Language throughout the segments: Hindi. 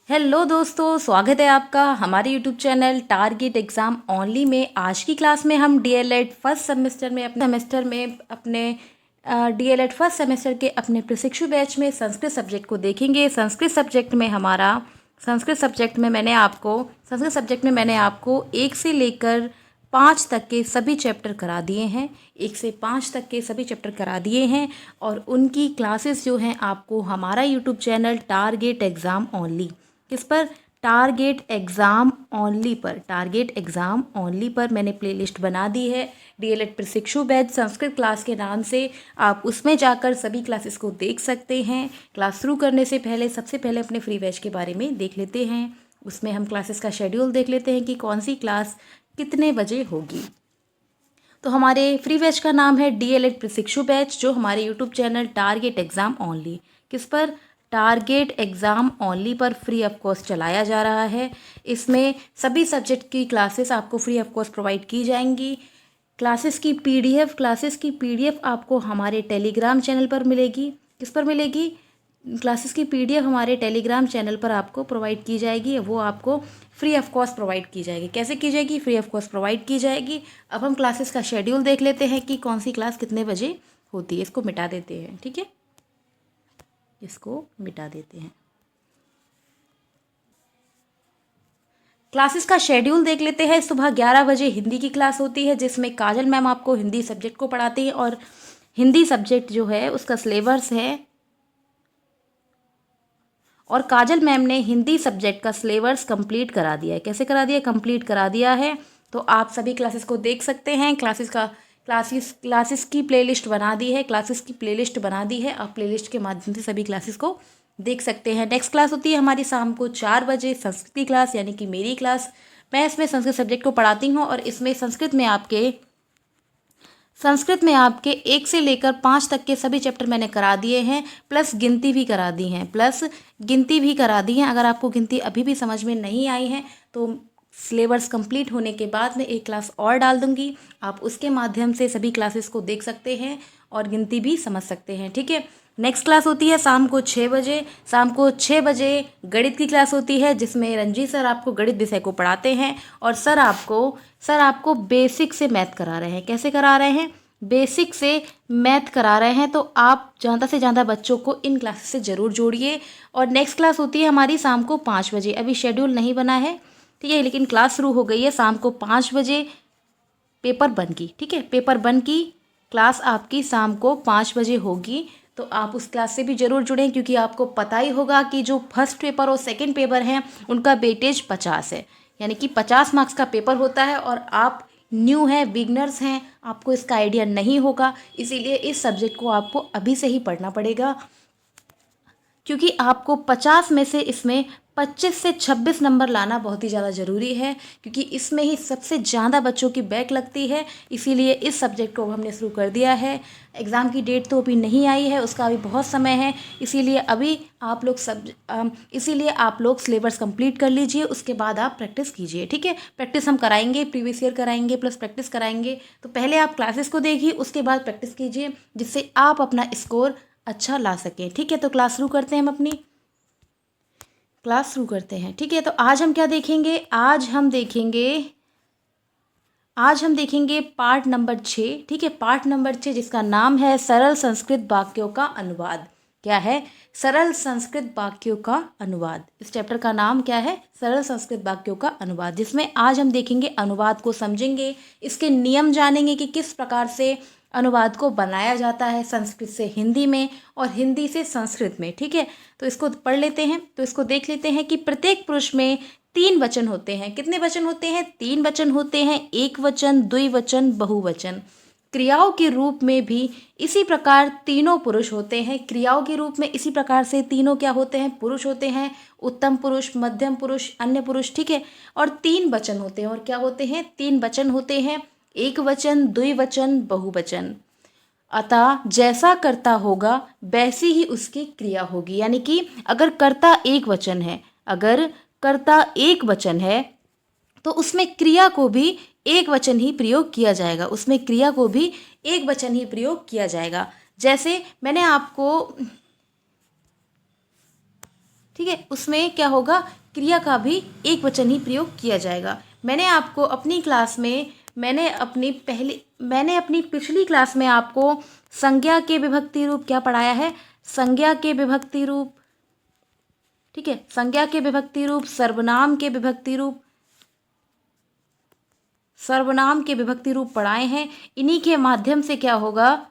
हेलो दोस्तों, स्वागत है आपका हमारे YouTube channel target exam only में। आज की क्लास में हम डीएलएड फर्स्ट सेमेस्टर के अपने प्रशिक्षु बैच में संस्कृत सब्जेक्ट को देखेंगे। संस्कृत सब्जेक्ट में मैंने आपको 1 से लेकर 5 तक के सभी चैप्टर करा दिए हैं। 1 से 5 तक के सभी चैप्टर करा दिए हैं और उनकी क्लासेस जो हैं आपको हमारा YouTube channel target exam only किस पर टारगेट एग्ज़ाम ओनली पर मैंने प्लेलिस्ट बना दी है। डीएलएड प्रशिक्षु बैच संस्कृत क्लास के नाम से आप उसमें जाकर सभी क्लासेस को देख सकते हैं। क्लास शुरू करने से पहले सबसे पहले अपने फ्री बैच के बारे में देख लेते हैं। उसमें हम क्लासेस का शेड्यूल देख लेते हैं कि कौन सी क्लास कितने बजे होगी। तो हमारे फ्री बैच का नाम है डीएलएड प्रशिक्षु बैच, जो हमारे YouTube channel target exam only किस पर टारगेट एग्ज़ाम ओनली पर फ्री ऑफ कॉस्ट चलाया जा रहा है। इसमें सभी सब्जेक्ट की क्लासेस आपको फ्री ऑफ कॉस्ट प्रोवाइड की जाएंगी। क्लासेस की पीडीएफ आपको हमारे टेलीग्राम चैनल पर मिलेगी। किस पर मिलेगी? क्लासेस की पीडीएफ हमारे टेलीग्राम चैनल पर आपको प्रोवाइड की जाएगी। वो आपको फ्री ऑफ कॉस्ट प्रोवाइड की जाएगी। कैसे की जाएगी? फ्री ऑफ कॉस्ट प्रोवाइड की जाएगी। अब हम क्लासेस का शेड्यूल देख लेते हैं कि कौन सी क्लास कितने बजे होती है। इसको मिटा देते हैं, ठीक है, इसको मिटा देते हैं। क्लासेस का शेड्यूल देख लेते हैं। सुबह 11 बजे हिंदी की क्लास होती है, जिसमें काजल मैम आपको हिंदी सब्जेक्ट को पढ़ाती हैं और हिंदी सब्जेक्ट जो है उसका सिलेबस है और काजल मैम ने हिंदी सब्जेक्ट का सिलेबस कंप्लीट करा दिया है। कैसे करा दिया? कंप्लीट करा दिया है। तो आप सभी क्लासेस को देख सकते हैं। क्लासेस की प्लेलिस्ट बना दी है। आप प्लेलिस्ट के माध्यम से सभी क्लासेस को देख सकते हैं। नेक्स्ट क्लास होती है हमारी शाम को 4 बजे संस्कृत की क्लास, यानी कि मेरी क्लास। मैं इसमें संस्कृत सब्जेक्ट को पढ़ाती हूँ और इसमें संस्कृत में आपके 1 से लेकर 5 तक के सभी चैप्टर मैंने करा दिए हैं, प्लस गिनती भी करा दी हैं। अगर आपको गिनती अभी भी समझ में नहीं आई है तो सिलेबस कंप्लीट होने के बाद मैं एक क्लास और डाल दूंगी। आप उसके माध्यम से सभी क्लासेस को देख सकते हैं और गिनती भी समझ सकते हैं, ठीक है। नेक्स्ट क्लास होती है शाम को 6 बजे। गणित की क्लास होती है, जिसमें रंजीत सर आपको गणित विषय को पढ़ाते हैं और सर आपको बेसिक से मैथ करा रहे हैं। कैसे करा रहे हैं? बेसिक से मैथ करा रहे हैं। तो आप ज़्यादा से ज़्यादा बच्चों को इन क्लासेस से ज़रूर जोड़िए। और नेक्स्ट क्लास होती है हमारी शाम को 5 बजे। अभी शेड्यूल नहीं बना है, ठीक है, लेकिन क्लास शुरू हो गई है। शाम को 5 बजे पेपर 1 की, ठीक है, पेपर 1 की क्लास आपकी शाम को 5 बजे होगी। तो आप उस क्लास से भी ज़रूर जुड़ें, क्योंकि आपको पता ही होगा कि जो फर्स्ट पेपर और सेकंड पेपर हैं उनका वेटेज 50 है, यानी कि 50 मार्क्स का पेपर होता है। और आप न्यू हैं, बिगनर्स हैं, आपको इसका आइडिया नहीं होगा, इसीलिए इस सब्जेक्ट को आपको अभी से ही पढ़ना पड़ेगा, क्योंकि आपको 50 में से इसमें 25 से 26 नंबर लाना बहुत ही ज़्यादा ज़रूरी है, क्योंकि इसमें ही सबसे ज़्यादा बच्चों की बैक लगती है। इसीलिए इस सब्जेक्ट को हमने शुरू कर दिया है। एग्ज़ाम की डेट तो अभी नहीं आई है, उसका अभी बहुत समय है। इसीलिए आप लोग सिलेबस कंप्लीट कर लीजिए, उसके बाद आप प्रैक्टिस कीजिए, ठीक है। प्रैक्टिस हम कराएंगे, प्रीवियस ईयर कराएंगे प्लस प्रैक्टिस कराएंगे। तो पहले आप क्लासेस को देखिए, उसके बाद प्रैक्टिस कीजिए, जिससे आप अपना स्कोर अच्छा ला सकें, ठीक है। तो क्लास शुरू करते हैं, ठीक है। तो आज हम क्या देखेंगे? आज हम देखेंगे पार्ट नंबर 6, ठीक है। पार्ट नंबर 6 जिसका नाम है सरल संस्कृत वाक्यों का अनुवाद। क्या है? सरल संस्कृत वाक्यों का अनुवाद। इस चैप्टर का नाम क्या है? सरल संस्कृत वाक्यों का अनुवाद, जिसमें आज हम देखेंगे अनुवाद को समझेंगे, इसके नियम जानेंगे कि किस प्रकार से अनुवाद को बनाया जाता है संस्कृत से हिंदी में और हिंदी से संस्कृत में, ठीक है। तो इसको पढ़ लेते हैं। तो इसको देख लेते हैं कि प्रत्येक पुरुष में 3 वचन होते हैं। कितने वचन होते हैं? 3 वचन होते हैं। एक वचन, द्विवचन, बहुवचन। क्रियाओं के रूप में भी इसी प्रकार तीनों पुरुष होते हैं। क्रियाओं के रूप में इसी प्रकार से तीनों क्या होते हैं? पुरुष होते हैं। उत्तम पुरुष, मध्यम पुरुष, अन्य पुरुष, ठीक है। और 3 वचन होते हैं। और क्या होते हैं? 3 वचन होते हैं। एक वचन, द्विवचन, बहुवचन। अतः जैसा कर्ता होगा वैसी ही उसकी क्रिया होगी। यानी कि अगर कर्ता एक वचन है तो उसमें क्रिया को भी एक वचन ही प्रयोग किया जाएगा। जैसे मैंने आपको ठीक है, उसमें क्या होगा, क्रिया का भी एक वचन ही प्रयोग किया जाएगा। मैंने आपको अपनी क्लास में मैंने अपनी पिछली क्लास में आपको संज्ञा के विभक्ति रूप क्या पढ़ाया है, संज्ञा के विभक्ति रूप, ठीक है, संज्ञा के विभक्ति रूप, सर्वनाम के विभक्ति रूप, सर्वनाम के विभक्ति रूप पढ़ाए हैं। इन्हीं के माध्यम से क्या होगा,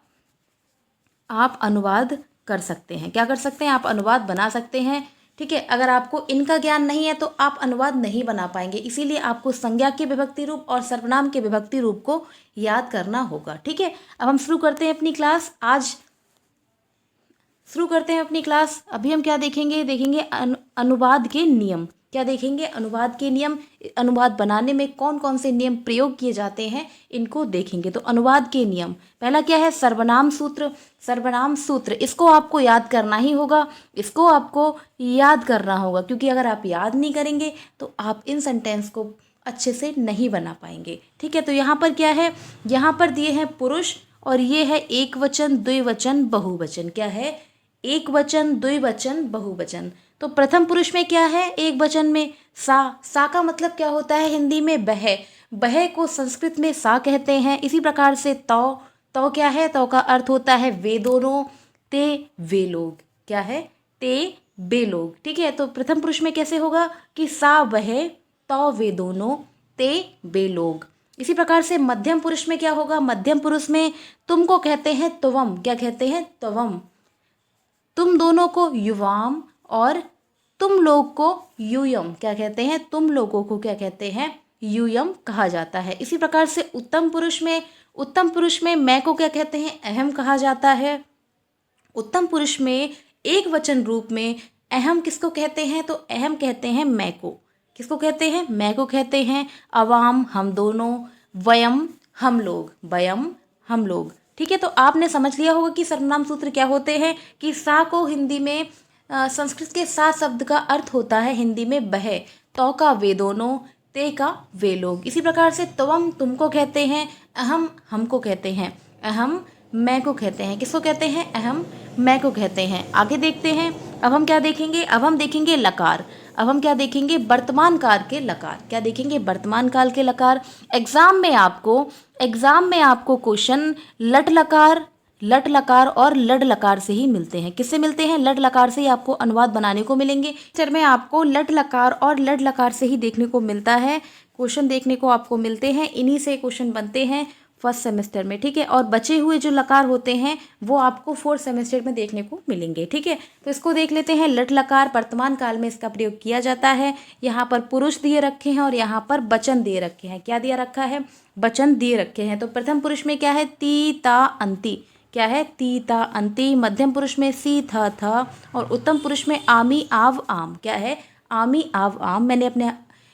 आप अनुवाद कर सकते हैं। क्या कर सकते हैं, आप अनुवाद बना सकते हैं। ठीक है, अगर आपको इनका ज्ञान नहीं है तो आप अनुवाद नहीं बना पाएंगे, इसीलिए आपको संज्ञा के विभक्ति रूप और सर्वनाम के विभक्ति रूप को याद करना होगा। ठीक है, अब हम शुरू करते हैं अपनी क्लास। शुरू करते हैं अपनी क्लास। अभी हम क्या देखेंगे, अनुवाद के नियम। क्या देखेंगे, अनुवाद के नियम। अनुवाद बनाने में कौन कौन से नियम प्रयोग किए जाते हैं इनको देखेंगे। तो अनुवाद के नियम, पहला क्या है, सर्वनाम सूत्र। सर्वनाम सूत्र, इसको आपको याद करना ही होगा, इसको आपको याद करना होगा, क्योंकि अगर आप याद नहीं करेंगे तो आप इन सेंटेंस को अच्छे से नहीं बना पाएंगे। ठीक है, तो यहाँ पर क्या है, यहाँ पर दिए हैं पुरुष और ये है एक वचन, द्विवचन, बहुवचन। क्या है, एक वचन, द्विवचन, बहुवचन। तो प्रथम पुरुष में क्या है, एक वचन में सा का मतलब क्या होता है हिंदी में, बह। बह को संस्कृत में सा कहते हैं। इसी प्रकार से तो क्या है, तो का अर्थ होता है वे दोनों, ते वे लोग। क्या है, ते वे लोग। ठीक है, तो प्रथम पुरुष में कैसे होगा कि सा वह, तो वे दोनों, ते वे लोग। इसी प्रकार से मध्यम पुरुष में क्या होगा, मध्यम पुरुष में तुमको कहते हैं त्वम। क्या कहते हैं, त्वम। तुम दोनों को युवाम और तुम लोग को यूयम। क्या कहते हैं, तुम लोगों को क्या कहते हैं, यूयम कहा जाता है। इसी प्रकार से उत्तम पुरुष में मैं को क्या कहते हैं, अहम कहा जाता है। उत्तम पुरुष में एक वचन रूप में अहम किसको कहते हैं, तो अहम कहते हैं मैं को। किसको कहते हैं, मैं को कहते हैं। अवाम हम दोनों, वयम हम लोग, वयम हम लोग। ठीक है, तो आपने समझ लिया होगा कि सर्वनाम सूत्र क्या होते हैं, कि सा को हिंदी में संस्कृत के सा शब्द का अर्थ होता है हिंदी में बह, तो का वे दोनों, ते का वे लोग। इसी प्रकार से त्वम तुमको कहते हैं, अहम हमको कहते हैं, अहम मैं को कहते हैं। किसको कहते हैं, अहम मैं को कहते हैं। आगे देखते हैं, अब हम क्या देखेंगे, अब हम देखेंगे लकार। अब हम क्या देखेंगे, वर्तमान काल के लकार। क्या देखेंगे, वर्तमान काल के लकार। एग्जाम में आपको क्वेश्चन लट लकार और लड लकार से ही मिलते हैं। किससे मिलते हैं, लड लकार से ही आपको अनुवाद बनाने को मिलेंगे। पिक्चर में आपको लट लकार और लड लकार से ही देखने को मिलता है, क्वेश्चन देखने को आपको मिलते हैं। इन्हीं से क्वेश्चन बनते हैं फर्स्ट सेमेस्टर में। ठीक है, और बचे हुए जो लकार होते हैं वो आपको फोर्थ सेमेस्टर में देखने को मिलेंगे। ठीक है, तो इसको देख लेते हैं। लट लकार वर्तमान काल में इसका प्रयोग किया जाता है। यहाँ पर पुरुष दिए रखे हैं और यहाँ पर वचन दिए रखे हैं। क्या दिया रखा है, वचन दिए रखे हैं। तो प्रथम पुरुष में क्या है, ती ता अंति। क्या है, ती ता अंति। मध्यम पुरुष में सी था और उत्तम पुरुष में आमी आव आम। क्या है, आमी आव आम।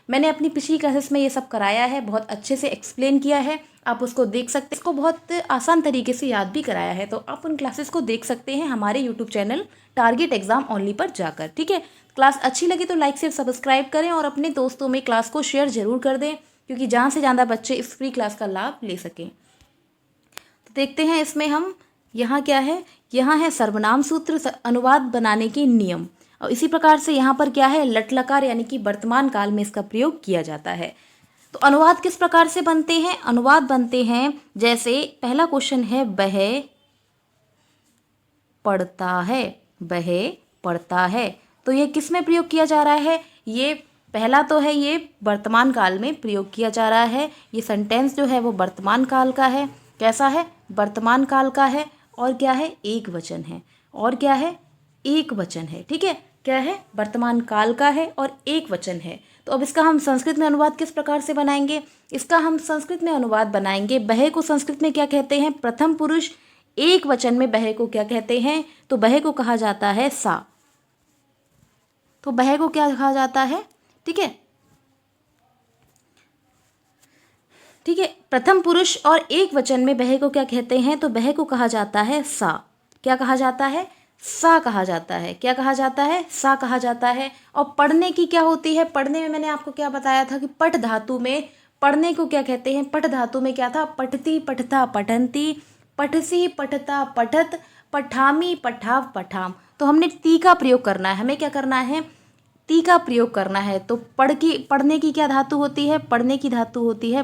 मैंने अपनी पिछली क्लासेस में ये सब कराया है, बहुत अच्छे से एक्सप्लेन किया है, आप उसको देख सकते हैं। इसको बहुत आसान तरीके से याद भी कराया है, तो आप उन क्लासेस को देख सकते हैं हमारे YouTube channel target exam only पर जाकर। ठीक है, क्लास अच्छी लगी तो लाइक शेयर सब्सक्राइब करें और अपने दोस्तों में क्लास को शेयर जरूर कर दें, क्योंकि ज़्यादा से ज़्यादा बच्चे इस फ्री क्लास का लाभ ले सकें। तो देखते हैं इसमें हम, यहाँ क्या है, यहाँ है सर्वनाम सूत्र, अनुवाद बनाने के नियम। और इसी प्रकार से यहाँ पर क्या है, लट लकार, यानी कि वर्तमान काल में इसका प्रयोग किया जाता है। तो अनुवाद किस प्रकार से बनते हैं, अनुवाद बनते हैं जैसे पहला क्वेश्चन है, वह पढ़ता है, वह पढ़ता है। तो ये किस में प्रयोग किया जा रहा है, ये पहला तो है, ये वर्तमान काल में प्रयोग किया जा रहा है। ये सेंटेंस जो है वो वर्तमान काल का है। कैसा है, वर्तमान काल का है। और क्या है, एक वचन है। और क्या है, एक वचन है। ठीक है, क्या है, वर्तमान काल का है और एक वचन है। तो अब इसका हम संस्कृत में अनुवाद किस प्रकार से बनाएंगे, इसका हम संस्कृत में अनुवाद बनाएंगे। बह को संस्कृत में क्या कहते हैं, प्रथम पुरुष एक वचन में बह को क्या कहते हैं, तो बह को कहा जाता है सा। तो बह को क्या कहा जाता है, ठीक है, ठीक है। प्रथम पुरुष और एक वचन में बह को क्या कहते हैं, तो बह को कहा जाता है सा। क्या कहा जाता है, सा कहा जाता है। क्या कहा जाता है, सा कहा जाता है। और पढ़ने की क्या होती है, पढ़ने में मैंने आपको क्या बताया था कि पठ धातु में पढ़ने को क्या कहते हैं, पठ धातु में क्या था, पठती पठता पठंती, पठसी पठता पठत, पठामी पठाव पठाम। तो हमने ती का प्रयोग करना है। हमें क्या करना है, ती का प्रयोग करना है। तो पढ़ने की क्या धातु होती है? पढ़ने की धातु होती है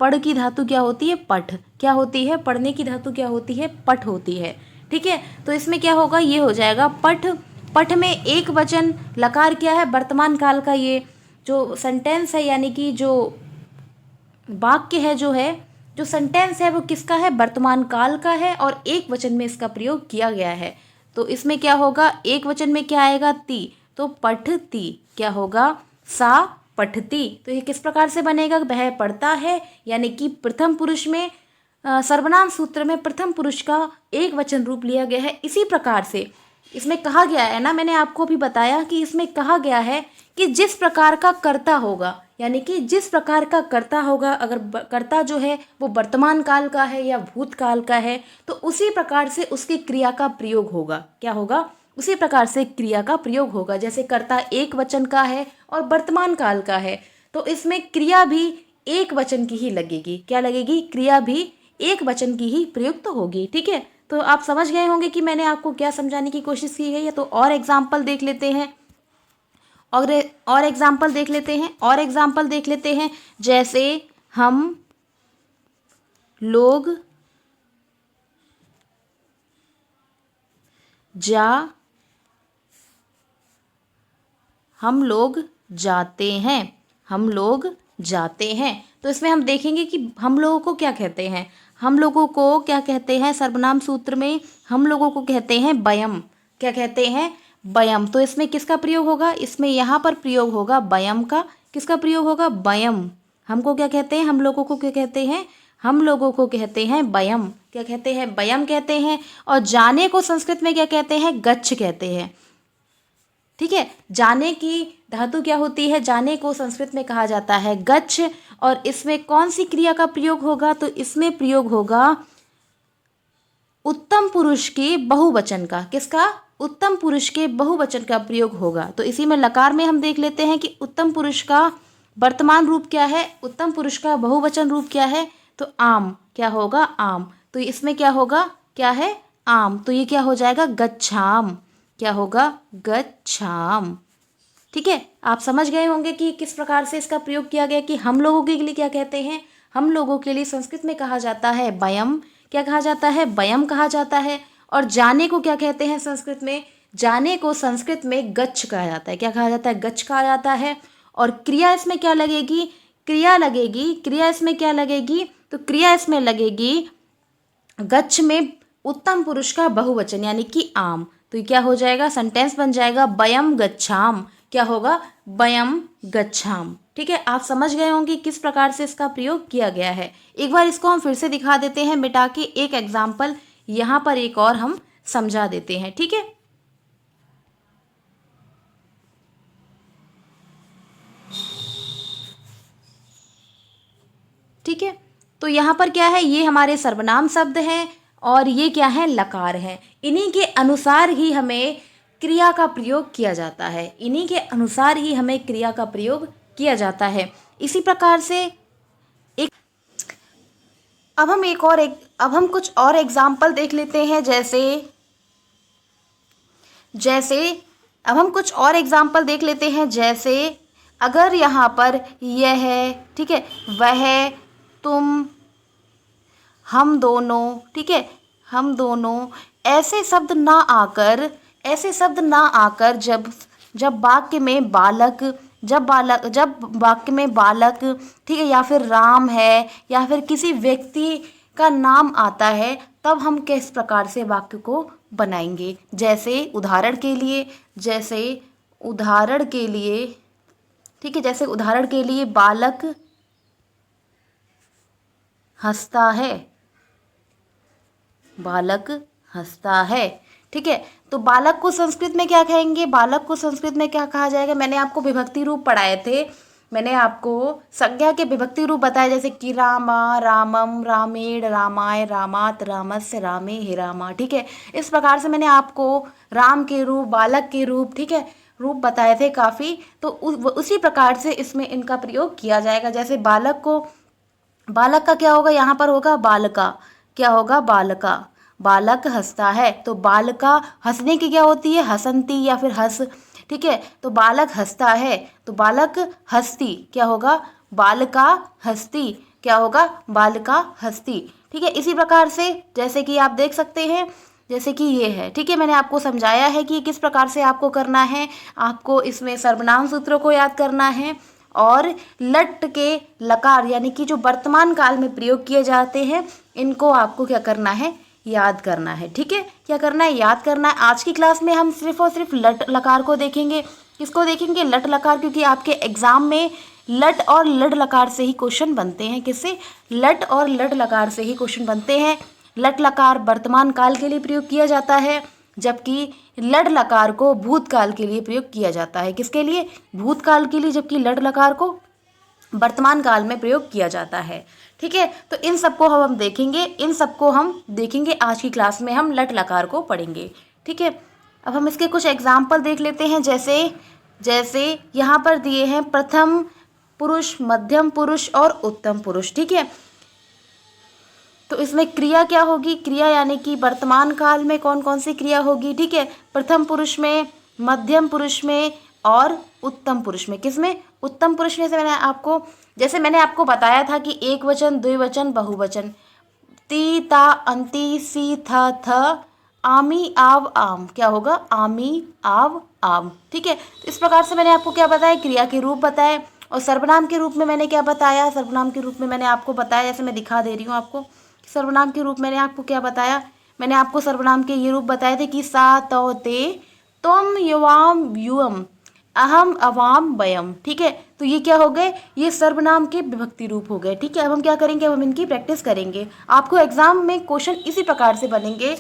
पढ़ की धातु क्या होती है? पठ। क्या होती है? पढ़ने की धातु क्या होती है? पठ होती है। ठीक है, तो इसमें क्या होगा? ये हो जाएगा पठ। पठ में एक वचन लकार क्या है? वर्तमान काल का ये जो सेंटेंस है, यानी कि जो वाक्य है, जो सेंटेंस है वो किसका है? वर्तमान काल का है और एक वचन में इसका प्रयोग किया गया है। तो इसमें क्या होगा? एक वचन में क्या आएगा? ती। तो पठती। क्या होगा? सा पठती। तो ये किस प्रकार से बनेगा? वह पढ़ता है, यानी कि प्रथम पुरुष में सर्वनाम सूत्र में प्रथम पुरुष का एक वचन रूप लिया गया है। इसी प्रकार से इसमें कहा गया है ना, मैंने आपको भी बताया कि इसमें कहा गया है कि जिस प्रकार का कर्ता होगा, यानी कि जिस प्रकार का कर्ता होगा, अगर कर्ता जो है वो वर्तमान काल का है या भूतकाल का है, तो उसी प्रकार से उसकी क्रिया का प्रयोग होगा। क्या होगा? उसी प्रकार से क्रिया का प्रयोग होगा। जैसे कर्ता एक वचन का है और वर्तमान काल का है, तो इसमें क्रिया भी एक वचन की ही लगेगी। क्या लगेगी? क्रिया भी एक वचन की ही प्रयुक्त होगी। ठीक है, तो आप समझ गए होंगे कि मैंने आपको क्या समझाने की कोशिश की है। तो और एग्जाम्पल देख लेते हैं, और एग्जाम्पल देख लेते हैं, और एग्जाम्पल देख लेते हैं। जैसे हम लोग जाते हैं। हम लोग जाते हैं। तो इसमें हम देखेंगे कि हम लोगों को क्या कहते हैं? हम लोगों को क्या कहते हैं? सर्वनाम सूत्र में हम लोगों को कहते हैं वयम। क्या कहते हैं? वयम। तो इसमें किसका प्रयोग होगा? इसमें यहाँ पर प्रयोग होगा वयम का। किसका प्रयोग होगा? वयम। हमको क्या कहते हैं? हम लोगों को क्या कहते हैं? हम लोगों को कहते हैं वयम। क्या कहते हैं? वयम कहते हैं। और जाने को संस्कृत में क्या कहते हैं? गच्छ कहते हैं। ठीक है, जाने की धातु क्या होती है? जाने को संस्कृत में कहा जाता है गच्छ। और इसमें कौन सी क्रिया का प्रयोग होगा? तो इसमें प्रयोग होगा उत्तम पुरुष के बहुवचन का। किसका? उत्तम पुरुष के बहुवचन का प्रयोग होगा। तो इसी में लकार में हम देख लेते हैं कि उत्तम पुरुष का वर्तमान रूप क्या है, उत्तम पुरुष का बहुवचन रूप क्या है? तो आम। क्या होगा? आम। तो इसमें क्या होगा? क्या है? आम। तो ये क्या हो जाएगा? गच्छाम। क्या होगा? गच्छाम। ठीक है, आप समझ गए होंगे कि किस प्रकार से इसका प्रयोग किया गया कि हम लोगों के लिए क्या कहते हैं? हम लोगों के लिए संस्कृत में कहा जाता है वयम। क्या कहा जाता है? वयम कहा जाता है। और जाने को क्या कहते हैं संस्कृत में? जाने को संस्कृत में गच्छ कहा जाता है। क्या कहा जाता है? गच्छ कहा जाता है। और क्रिया इसमें क्या लगेगी? क्रिया लगेगी। क्रिया इसमें क्या लगेगी? तो क्रिया इसमें लगेगी गच्छ में उत्तम पुरुष का बहुवचन, यानी कि आम। तो ये क्या हो जाएगा? सेंटेंस बन जाएगा वयम गच्छाम। क्या होगा? वयम गच्छाम। ठीक है, आप समझ गए होंगे किस प्रकार से इसका प्रयोग किया गया है। एक बार इसको हम फिर से दिखा देते हैं मिटा के, एक एग्जाम्पल यहाँ पर एक और हम समझा देते हैं। ठीक है, ठीक है, तो यहाँ पर क्या है? ये हमारे सर्वनाम शब्द हैं और ये क्या है? लकार है। इन्हीं के अनुसार ही हमें क्रिया का प्रयोग किया जाता है। इन्हीं के अनुसार ही हमें क्रिया का प्रयोग किया जाता है। इसी प्रकार से एक अब हम कुछ और एग्जाम्पल देख लेते हैं। जैसे अब हम कुछ और एग्जाम्पल देख लेते हैं। जैसे अगर यहाँ पर यह, ठीक है, वह, तुम, हम दोनों, ठीक है, हम दोनों, ऐसे शब्द ना आकर जब वाक्य में बालक, ठीक है, या फिर राम है या फिर किसी व्यक्ति का नाम आता है, तब हम किस प्रकार से वाक्य को बनाएंगे? जैसे उदाहरण के लिए, ठीक है, जैसे उदाहरण के लिए बालक हंसता है। ठीक है, तो बालक को संस्कृत में क्या कहेंगे? बालक को संस्कृत में क्या कहा जाएगा? मैंने आपको विभक्ति रूप पढ़ाए थे। मैंने आपको संज्ञा के विभक्ति रूप बताए, जैसे कि रामा, रामम, रामेण, रामाय, रामात, रामस्य, रामे, हे रामा। ठीक है, इस प्रकार से मैंने आपको राम के रूप, बालक के रूप, ठीक है, रूप बताए थे काफ़ी। तो उसी प्रकार से इसमें इनका प्रयोग किया जाएगा। जैसे बालक का क्या होगा? यहाँ पर होगा बालका। क्या होगा? बालका। बालक हंसता है, तो बालका हंसने की क्या होती है? हसंती, या फिर ठीक है। तो बालक हंसता है, तो बालक हस्ती क्या होगा, बालका हस्ती क्या होगा, बालका हस्ती। ठीक है। इसी प्रकार से जैसे कि आप देख सकते हैं, जैसे कि ये है, ठीक है, मैंने आपको समझाया है कि किस प्रकार से आपको करना है। आपको इसमें सर्वनाम सूत्रों को याद करना है और लट के लकार यानी कि जो वर्तमान काल में प्रयोग किए जाते हैं इनको आपको क्या करना है, याद करना है। ठीक है, क्या करना है, याद करना है। आज की क्लास में हम सिर्फ और सिर्फ लट लकार को देखेंगे। किसको देखेंगे, लट लकार, क्योंकि आपके एग्जाम में लट और लड लकार से ही क्वेश्चन बनते हैं। किससे, लट और लड लकार से ही क्वेश्चन बनते हैं। लट लकार वर्तमान काल के लिए प्रयोग किया जाता है, जबकि लड लकार को भूतकाल के लिए प्रयोग किया जाता है। किसके लिए, भूतकाल के लिए, जबकि लड लकार को वर्तमान काल में प्रयोग किया जाता है। ठीक है, तो इन सबको हम देखेंगे, इन सबको हम देखेंगे आज की क्लास में, हम लट लकार को पढ़ेंगे। ठीक है, अब हम इसके कुछ एग्जाम्पल देख लेते हैं। जैसे यहाँ पर दिए हैं प्रथम पुरुष, मध्यम पुरुष और उत्तम पुरुष। ठीक है, तो इसमें क्रिया क्या होगी, क्रिया यानी कि वर्तमान काल में कौन कौन सी क्रिया होगी। ठीक है, प्रथम पुरुष में, मध्यम पुरुष में और उत्तम पुरुष में। किसमें, उत्तम पुरुष में। जैसे मैंने आपको बताया था कि एक वचन, द्विवचन, बहुवचन, ती ता अंति सी थ आमी आव आम क्या होगा, आमी आव आम। ठीक है, तो इस प्रकार से मैंने आपको क्या बताया, क्रिया के रूप बताए। और सर्वनाम के रूप में मैंने क्या बताया, सर्वनाम के रूप में मैंने आपको बताया, जैसे मैं दिखा दे रही हूँ आपको, सर्वनाम के रूप मैंने आपको क्या बताया, मैंने आपको सर्वनाम के ये रूप बताए थे कि सा तौ ते त्वम युवाम युवम अहम अवाम वयम। ठीक है, तो ये क्या हो गए, ये सर्वनाम के विभक्ति रूप हो गए। ठीक है, अब हम क्या करेंगे, अब हम इनकी प्रैक्टिस करेंगे। आपको एग्जाम में क्वेश्चन इसी प्रकार से बनेंगे,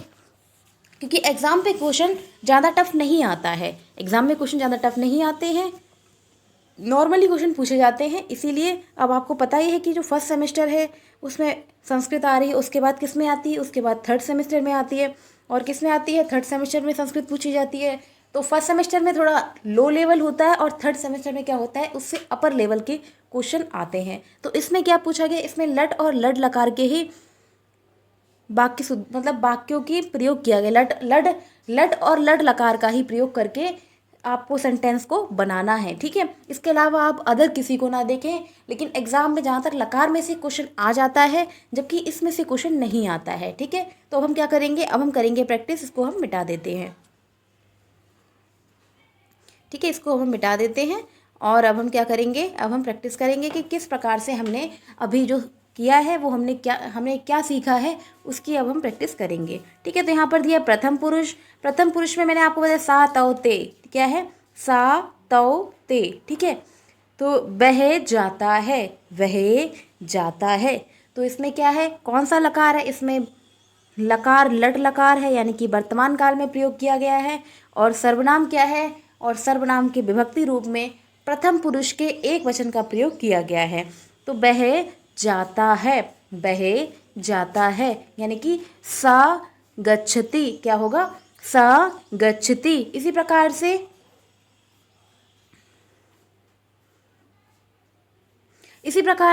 क्योंकि एग्जाम पे क्वेश्चन ज़्यादा टफ नहीं आता है। एग्जाम में क्वेश्चन ज़्यादा टफ नहीं आते हैं, नॉर्मली क्वेश्चन पूछे जाते हैं। इसीलिए अब आपको पता ही है कि जो फर्स्ट सेमेस्टर है उसमें संस्कृत आ रही है, उसके बाद किस में आती है, उसके बाद थर्ड सेमेस्टर में आती है, और किस में आती है, थर्ड सेमेस्टर में संस्कृत पूछी जाती है। तो फर्स्ट सेमेस्टर में थोड़ा लो लेवल होता है और थर्ड सेमेस्टर में क्या होता है, उससे अपर लेवल के क्वेश्चन आते हैं। तो इसमें क्या पूछा गया, इसमें लट और लड लकार के ही मतलब वाक्यों की प्रयोग किया गया। लट और लड लकार का ही प्रयोग करके आपको सेंटेंस को बनाना है। ठीक है, इसके अलावा आप अदर किसी को ना देखें, लेकिन एग्जाम में जहाँ तक लकार में से क्वेश्चन आ जाता है, जबकि इसमें से क्वेश्चन नहीं आता है। ठीक है, तो अब हम क्या करेंगे, अब हम करेंगे प्रैक्टिस, इसको हम मिटा देते हैं। ठीक है, इसको हम मिटा देते हैं और अब हम क्या करेंगे, अब हम प्रैक्टिस करेंगे कि किस प्रकार से हमने अभी जो किया है वो हमने क्या सीखा है, उसकी अब हम प्रैक्टिस करेंगे। ठीक है, तो यहाँ पर दिया प्रथम पुरुष। प्रथम पुरुष में मैंने आपको बताया सा तौ ते, क्या है, सा तौ ते। ठीक है, तो वह जाता है, वह जाता है, तो इसमें क्या है, कौन सा लकार है, इसमें लकार लट लकार है, यानी कि वर्तमान काल में प्रयोग किया गया है। और सर्वनाम क्या है, और सर्वनाम के विभक्ति रूप में प्रथम पुरुष के एक वचन का प्रयोग किया गया है। तो वह जाता है, वह जाता है, यानी कि सा गच्छति क्या होगा, सा गच्छति। इसी प्रकार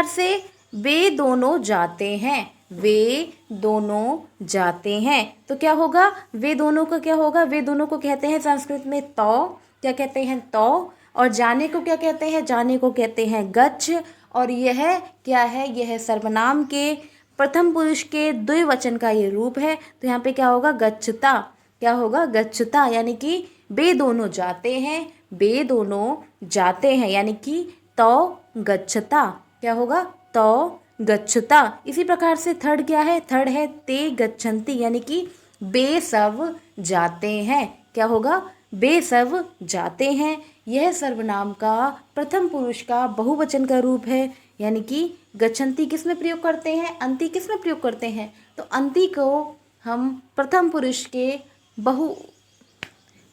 से वे दोनों जाते हैं, वे दोनों जाते हैं, तो क्या होगा, वे दोनों को क्या होगा, वे दोनों को कहते हैं संस्कृत में तौ, क्या कहते हैं, तौ। और जाने को क्या कहते हैं, जाने को कहते हैं गच्छ। और यह क्या है, यह सर्वनाम के प्रथम पुरुष के द्विवचन का ये रूप है। तो यहाँ पे क्या होगा, गच्छता, क्या होगा, गच्छता, यानी कि वे दोनों जाते हैं, वे दोनों जाते हैं, यानी कि तौ गच्छता, क्या होगा, तौ गच्छता। इसी प्रकार से थर्ड क्या है, थर्ड है ते गच्छन्ति, यानी कि वे सब जाते हैं, क्या होगा, वे सब जाते हैं। यह सर्वनाम का प्रथम पुरुष का बहुवचन का रूप है, यानी कि गच्छन्ति किस में प्रयोग करते हैं, अंति किस में प्रयोग करते हैं, तो अंति को हम प्रथम पुरुष के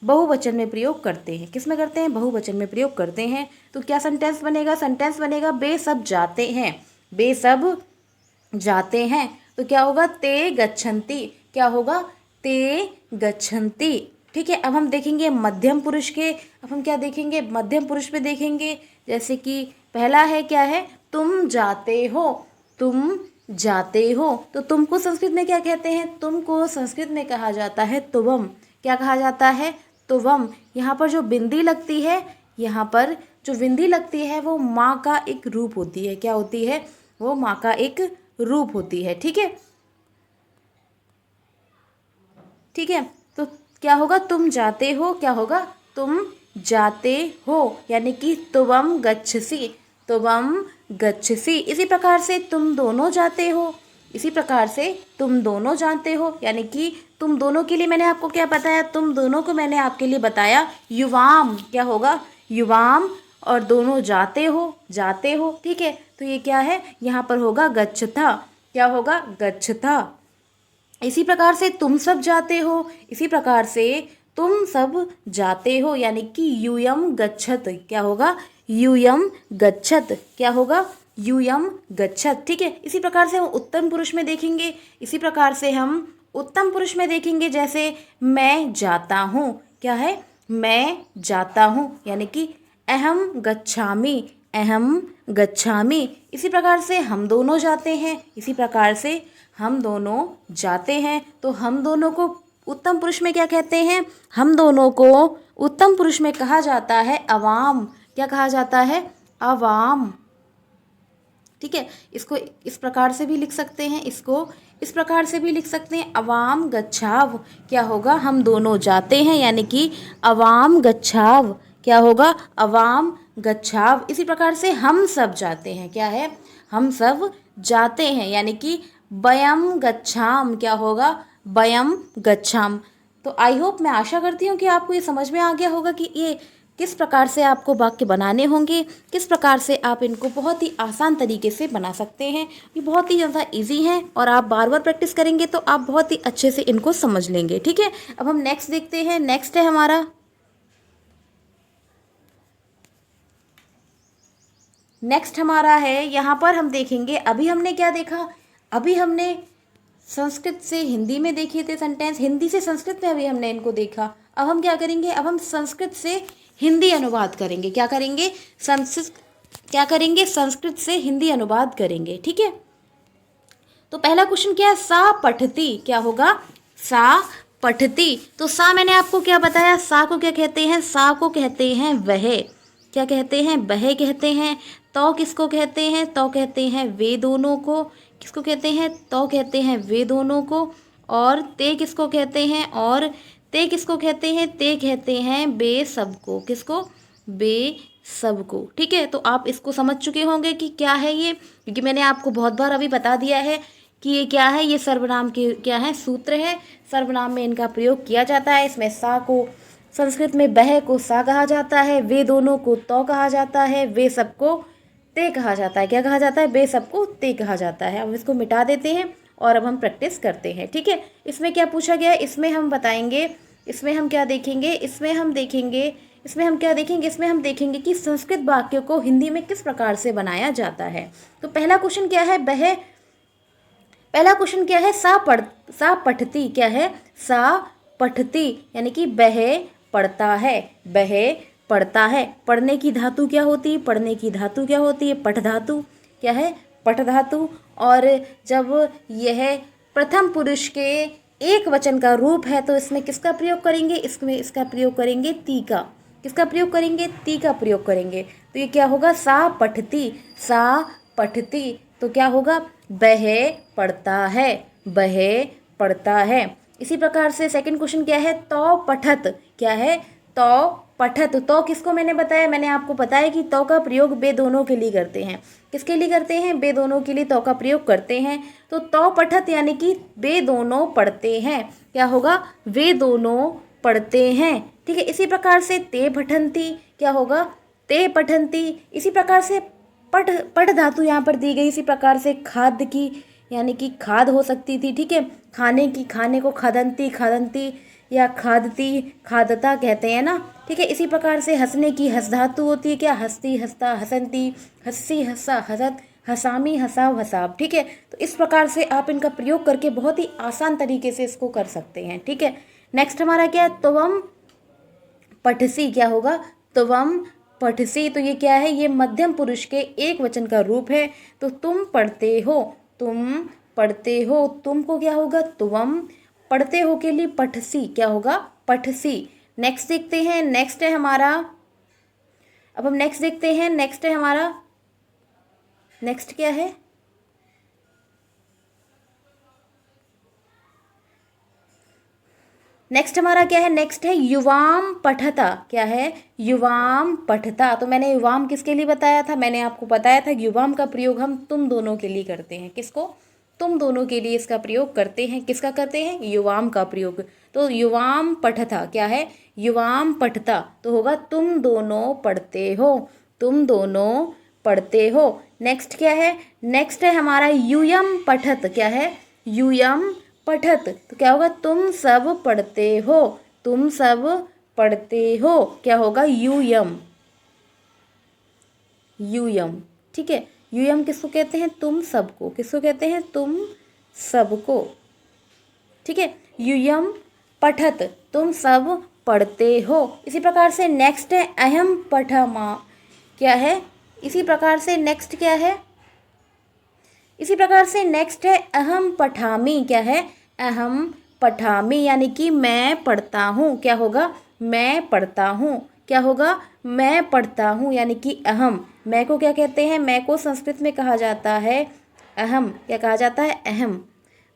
बहुवचन में प्रयोग करते हैं। किस में करते हैं, बहुवचन में प्रयोग करते हैं। तो क्या सेंटेंस बनेगा, सेंटेंस बनेगा वे सब जाते हैं, वे सब जाते हैं। तो क्या होगा, ते गच्छन्ति, क्या होगा, ते गच्छन्ति। ठीक है, अब हम देखेंगे मध्यम पुरुष के, अब हम क्या देखेंगे, मध्यम पुरुष पे देखेंगे। जैसे कि पहला है, क्या है, तुम जाते हो, तुम जाते हो, तो तुमको संस्कृत में क्या कहते हैं, तुमको संस्कृत में कहा जाता है तुवम, क्या कहा जाता है, तुवम, यहाँ पर जो बिंदी लगती है, यहाँ पर जो बिंदी लगती है वो माँ का एक रूप होती है। क्या होती है? वो माँ का एक रूप होती है। ठीक है, ठीक है। तो क्या होगा? तुम जाते हो, क्या होगा? तुम जाते हो, यानी कि तुवम गच्छसि, तुवम गच्छसि। इसी प्रकार से तुम दोनों जाते हो, इसी प्रकार से तुम दोनों जानते हो, यानी कि तुम दोनों के लिए मैंने आपको क्या बताया? तुम दोनों को मैंने आपके लिए बताया युवाम। क्या होगा? युवाम। और दोनों जाते हो, जाते हो। ठीक है, तो ये क्या है? यहाँ पर होगा गच्छता। क्या होगा? गच्छता। इसी प्रकार से तुम सब जाते हो, इसी प्रकार से तुम सब जाते हो, यानी कि यूयम गच्छत। क्या होगा? यूयम गच्छत। क्या होगा? यूयम गच्छत। ठीक है, इसी प्रकार से हम उत्तम पुरुष में देखेंगे, इसी प्रकार से हम उत्तम पुरुष में देखेंगे। जैसे मैं जाता हूँ, क्या है? मैं जाता हूँ, यानी कि अहम गच्छामि, अहम गच्छामि। इसी प्रकार से हम दोनों जाते हैं, इसी प्रकार से हम दोनों जाते हैं। तो हम दोनों को उत्तम पुरुष में क्या कहते हैं? हम दोनों को उत्तम पुरुष में कहा जाता है अवाम। क्या कहा जाता है? अवाम। ठीक है, इसको इस प्रकार से भी लिख सकते हैं, इसको इस प्रकार से भी लिख सकते हैं, अवाम गच्छाव। क्या होगा? हम दोनों जाते हैं, यानी कि अवाम गच्छाव। क्या होगा? अवाम गच्छाव। इसी प्रकार से हम सब जाते हैं, क्या है? हम सब जाते हैं, यानी कि वयम गच्छाम। क्या होगा? वयम गच्छाम। तो आई होप, मैं आशा करती हूँ कि आपको ये समझ में आ गया होगा कि ये किस प्रकार से आपको वाक्य बनाने होंगे, किस प्रकार से आप इनको बहुत ही आसान तरीके से बना सकते हैं। ये बहुत ही ज़्यादा इजी हैं और आप बार बार प्रैक्टिस करेंगे तो आप बहुत ही अच्छे से इनको समझ लेंगे। ठीक है, अब हम नेक्स्ट देखते हैं। नेक्स्ट है हमारा, नेक्स्ट हमारा है, यहाँ पर हम देखेंगे, अभी हमने क्या देखा? अभी हमने संस्कृत से हिंदी में देखे थे सेंटेंस, हिंदी से संस्कृत में अभी हमने इनको देखा। अब हम क्या करेंगे? अब हम संस्कृत से हिंदी अनुवाद करेंगे। क्या करेंगे? संस्कृत से हिंदी अनुवाद करेंगे। ठीक है, तो पहला क्वेश्चन क्या है? सा पठती। क्या होगा? सा पठती। तो सा मैंने आपको क्या बताया? सा को क्या कहते हैं? सा को कहते हैं वह। क्या कहते हैं? वह कहते हैं। तो किसको कहते हैं? तो कहते हैं वे दोनों को। किसको कहते हैं? तो कहते हैं वे दोनों को। और ते किसको कहते हैं? और ते किसको कहते हैं? ते कहते हैं वे सबको। किसको? वे सबको। ठीक है, तो आप इसको समझ चुके होंगे कि क्या है ये, क्योंकि मैंने आपको बहुत बार अभी बता दिया है कि ये क्या है। ये सर्वनाम के क्या है? सूत्र है। सर्वनाम में इनका प्रयोग किया जाता है। इसमें सा को, संस्कृत में वह को सा कहा जाता है, वे दोनों को तो कहा जाता है, वे सबको ते कहा जाता है। क्या कहा जाता है? वे सबको ते कहा जाता है। अब इसको मिटा देते हैं और अब हम प्रैक्टिस करते हैं। ठीक है, इसमें क्या पूछा गया है? इसमें हम बताएंगे, इसमें हम क्या देखेंगे? इसमें हम देखेंगे, इसमें हम क्या देखेंगे? इसमें हम देखेंगे कि संस्कृत वाक्यों को हिंदी में किस प्रकार से बनाया जाता है। तो पहला क्वेश्चन क्या है? वह, पहला क्वेश्चन क्या है? सा पठती। क्या है? सा पठती, यानी कि वह पढ़ता है, वह पढ़ता है। पढ़ने की धातु क्या होती है? पढ़ने की धातु क्या होती है? पठ धातु। क्या है? पठ धातु। और जब यह प्रथम पुरुष के एक वचन का रूप है तो इसमें किसका प्रयोग करेंगे? इसमें इसका प्रयोग करेंगे ती का। किसका प्रयोग करेंगे? ती का प्रयोग करेंगे। तो ये क्या होगा? सा पठती, सा पठती। तो क्या होगा? वह पढ़ता है, वह पढ़ता है। इसी प्रकार से सेकंड क्वेश्चन क्या है? तो पठत। क्या है? तो पठत। तो किसको मैंने बताया? मैंने आपको बताया कि तो का प्रयोग वे दोनों के लिए करते हैं। किसके लिए करते हैं? वे दोनों के लिए तो का प्रयोग करते हैं। तो पठत यानी कि वे दोनों पढ़ते हैं। क्या होगा? वे दोनों पढ़ते हैं। ठीक है, इसी प्रकार से ते पठंती। क्या होगा? ते पठंती। इसी प्रकार से पठ धातु यहाँ पर दी गई। इसी प्रकार से खाद्य की, यानी कि खाद हो सकती थी। ठीक है, खाने की, खाने को खादंती, खादंती या खादती, खादता कहते हैं ना। ठीक है, इसी प्रकार से हंसने की हंस धातु होती है। क्या? हंसती, हंसता, हंसंती, हंसी, हंसा, हंसत, हंसामी, हंसाव, हंसाब। ठीक है, तो इस प्रकार से आप इनका प्रयोग करके बहुत ही आसान तरीके से इसको कर सकते हैं। ठीक है, नेक्स्ट हमारा क्या है? तुवम पठसी। क्या होगा? तुवम पठसी। तो ये क्या है? ये मध्यम पुरुष के एक वचन का रूप है। तो तुम पढ़ते हो, तुम पढ़ते हो। तुम को क्या होगा? तुवम। पढ़ते हो के लिए पठसी। क्या होगा? पठसी। नेक्स्ट देखते हैं, नेक्स्ट है हमारा, अब हम नेक्स्ट देखते हैं, नेक्स्ट है हमारा, नेक्स्ट क्या है, नेक्स्ट हमारा क्या है, नेक्स्ट है युवाम पठता। क्या है, युवाम पठता। तो मैंने युवाम किसके लिए बताया था, मैंने आपको बताया था कि युवाम का प्रयोग हम तुम दोनों के लिए करते हैं। किसको, तुम दोनों के लिए इसका प्रयोग करते हैं। किसका करते हैं, युवाम का प्रयोग। तो युवाम पठता क्या है, युवाम पठता तो होगा तुम दोनों पढ़ते हो, तुम दोनों पढ़ते हो। नेक्स्ट क्या है, नेक्स्ट है हमारा यूयम पठत। क्या है, यूयम पठत तो क्या होगा, तुम सब पढ़ते हो, तुम सब पढ़ते हो। क्या होगा, यूयम, यूयम। ठीक है, यूयम किसको कहते हैं, तुम सबको। किसको कहते हैं, तुम सबको। ठीक है, यूयम पठत तुम सब पढ़ते हो। इसी प्रकार से नेक्स्ट है अहम पठमा। क्या है, इसी प्रकार से नेक्स्ट क्या है, इसी प्रकार से नेक्स्ट है अहम पठामी। क्या है, अहम पठामी यानी कि मैं पढ़ता हूँ। क्या होगा, मैं पढ़ता हूँ। क्या होगा, मैं पढ़ता हूँ यानी कि अहम। मैं को क्या कहते हैं, मैं को संस्कृत में कहा जाता है अहम। क्या कहा जाता है, अहम।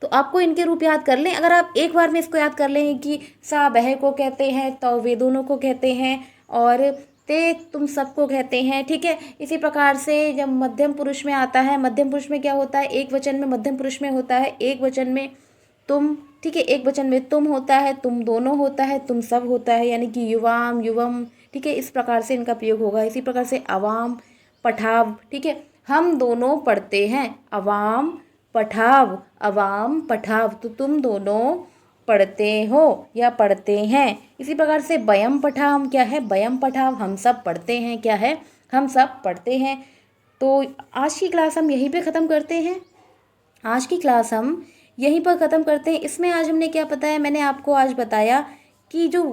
तो आपको इनके रूप याद कर लें। अगर आप एक बार में इसको याद कर लें कि सा बह को कहते हैं, तो वे दोनों को कहते हैं, और ते तुम सबको कहते हैं। ठीक है, इसी प्रकार से जब मध्यम पुरुष में आता है, मध्यम पुरुष में क्या होता है, एक वचन में मध्यम पुरुष में होता है, एक वचन में तुम। ठीक है, एक वचन में तुम होता है, तुम दोनों होता है, तुम सब होता है, यानी कि युवाम, युवम। ठीक है, इस प्रकार से इनका प्रयोग होगा। इसी प्रकार से अवाम, पठाव। ठीक है, हम दोनों पढ़ते हैं, अवाम पठाव, अवाम पठाव तो तुम दोनों पढ़ते हो या पढ़ते हैं। इसी प्रकार से वयम पठाम। क्या है, वयम पठाव हम सब पढ़ते हैं। क्या है, हम सब पढ़ते हैं। तो आज की क्लास हम यहीं पे ख़त्म करते हैं, आज की क्लास हम यहीं पर ख़त्म करते हैं। इसमें आज हमने क्या बताया, मैंने आपको आज बताया कि जो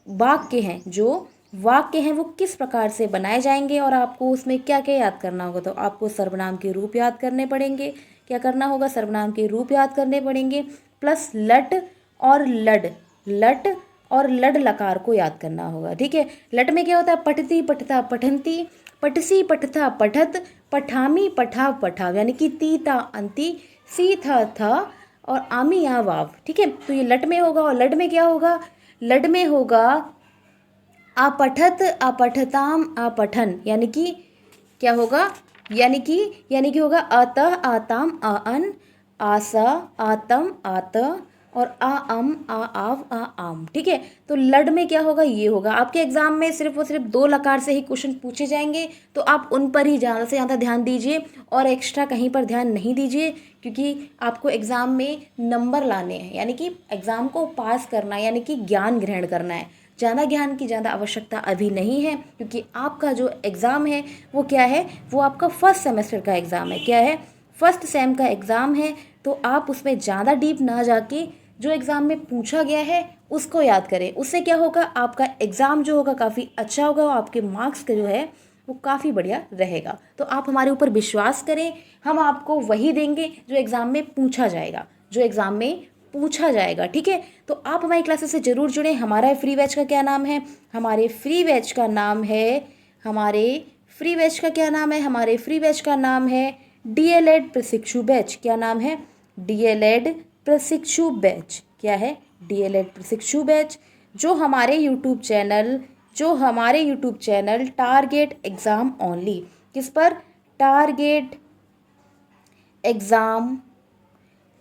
वाक्य हैं, जो वाक्य हैं वो किस प्रकार से बनाए जाएंगे और आपको उसमें क्या क्या याद करना होगा। तो आपको सर्वनाम के रूप याद करने पड़ेंगे। क्या करना होगा, सर्वनाम के रूप याद करने पड़ेंगे, प्लस लट और लड, लट और लड लकार को याद करना होगा। ठीक है, लट में क्या होता है, पठती पठता पठंती, पठसी पठता पठत, पठामी पठाव पठाव, यानी कि ती ता अंति, सी था और आमी या वाव। ठीक है, तो ये लट में होगा। और लड में क्या होगा, लड में होगा अपठत अपठताम अपठन, यानी कि क्या होगा, यानी कि होगा अतः आताम अन, आसा आतम आत, और आ अम आ आव आ आम। ठीक है, तो लड में क्या होगा, ये होगा। आपके एग्जाम में सिर्फ और सिर्फ 2 लकार से ही क्वेश्चन पूछे जाएंगे, तो आप उन पर ही ज़्यादा से ज़्यादा ध्यान दीजिए और एक्स्ट्रा कहीं पर ध्यान नहीं दीजिए, क्योंकि आपको एग्ज़ाम में नंबर लाने हैं, यानी कि एग्ज़ाम को पास करना, यानी कि ज्ञान ग्रहण करना है। ज़्यादा ज्ञान की ज़्यादा आवश्यकता अभी नहीं है, क्योंकि आपका जो एग्ज़ाम है वो क्या है, वो आपका फर्स्ट सेमेस्टर का एग्ज़ाम है। क्या है, फर्स्ट सेम का एग्ज़ाम है। तो आप उसमें ज़्यादा डीप ना जाके जो एग्ज़ाम में पूछा गया है उसको याद करें। उससे क्या होगा, आपका एग्ज़ाम जो होगा काफ़ी अच्छा होगा और आपके मार्क्स का जो है वो काफ़ी बढ़िया रहेगा। तो आप हमारे ऊपर विश्वास करें, हम आपको वही देंगे जो एग्ज़ाम में पूछा जाएगा, जो एग्ज़ाम में पूछा जाएगा। ठीक है, तो आप हमारी क्लासेस से ज़रूर जुड़ें। हमारा फ्री बैच का क्या नाम है, हमारे फ्री बैच का नाम है, हमारे फ्री बैच का क्या नाम है, हमारे फ्री बैच का नाम है DLED प्रशिक्षु बैच। क्या नाम है, DLED प्रशिक्षु बैच। क्या है, DLED प्रशिक्षु बैच, जो हमारे YouTube channel target exam only, किस पर, टारगेट एग्ज़ाम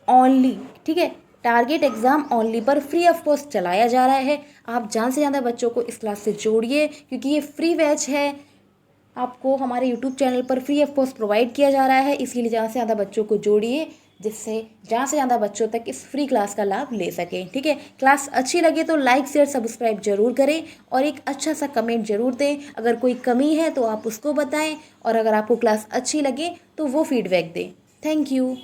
ओनली। ठीक है, टारगेट एग्ज़ाम ओनली पर फ्री ऑफ कॉस्ट चलाया जा रहा है। आप ज़्यादा से ज़्यादा बच्चों को इस क्लास से जोड़िए, क्योंकि ये फ्री बैच है, आपको हमारे यूट्यूब चैनल पर फ्री ऑफ कॉस्ट प्रोवाइड किया जा रहा है। इसलिए ज़्यादा से ज़्यादा बच्चों को जोड़िए, जिससे ज़्यादा से ज़्यादा बच्चों तक इस फ्री क्लास का लाभ ले सकें। ठीक है, क्लास अच्छी लगे तो लाइक शेयर सब्सक्राइब जरूर करें और एक अच्छा सा कमेंट जरूर दें। अगर कोई कमी है तो आप उसको बताएं, और अगर आपको क्लास अच्छी लगे तो वो फीडबैक दें। Thank you.